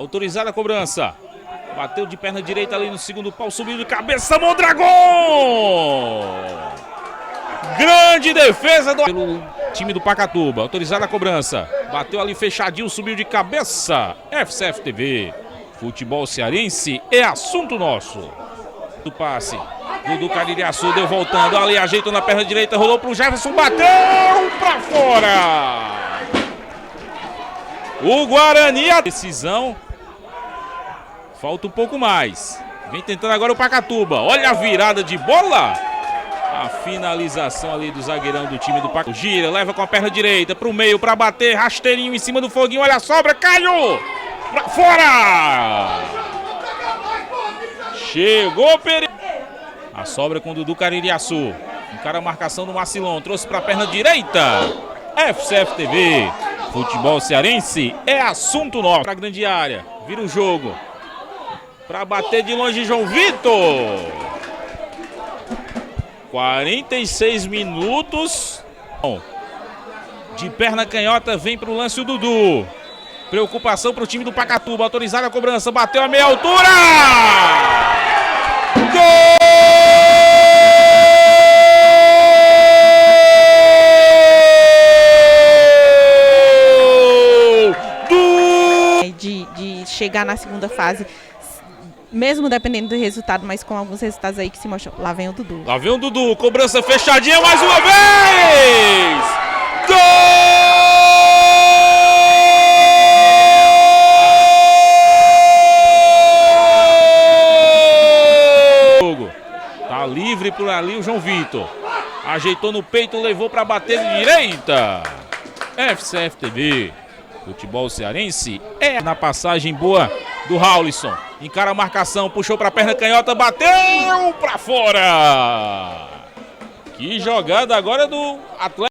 Autorizada a cobrança. Bateu de perna direita ali no segundo pau, subiu de cabeça, Mondragon! Grande defesa pelo time do Pacatuba. Autorizada a cobrança. Bateu ali fechadinho, subiu de cabeça. FCF TV. Futebol cearense é assunto nosso. Do passe. Dudu Caririaçu deu voltando. Ali ajeitou na perna direita, rolou pro Jefferson, bateu pra fora. O Guarani, a decisão. Falta um pouco mais. Vem tentando agora o Pacatuba. Olha a virada de bola. A finalização ali do zagueirão do time do Pacatuba. Gira, leva com a perna direita pro meio para bater. Rasteirinho em cima do foguinho. Olha a sobra. Caiu. Pra fora. Chegou Pereira. A sobra com o Dudu Caririaçu. Encara a marcação do Marcilon. Trouxe para a perna direita. FCF TV. Futebol cearense é assunto nosso. Para a grande área. Vira o jogo. Para bater de longe João Vitor. 46 minutos. De perna canhota vem para o lance o Dudu. Preocupação para o time do Pacatuba. Autorizada a cobrança. Bateu a meia altura. Gol! De chegar na segunda fase, mesmo dependendo do resultado, mas com alguns resultados aí que se mostram. Lá vem o Dudu. Lá vem o Dudu, cobrança fechadinha mais uma vez! Gol! Tá livre por ali o João Vitor. Ajeitou no peito, levou para bater de direita. FCF TV. Futebol cearense é na passagem boa do Raulisson. Encara a marcação, puxou para a perna canhota, bateu para fora. Que jogada agora do Atlético.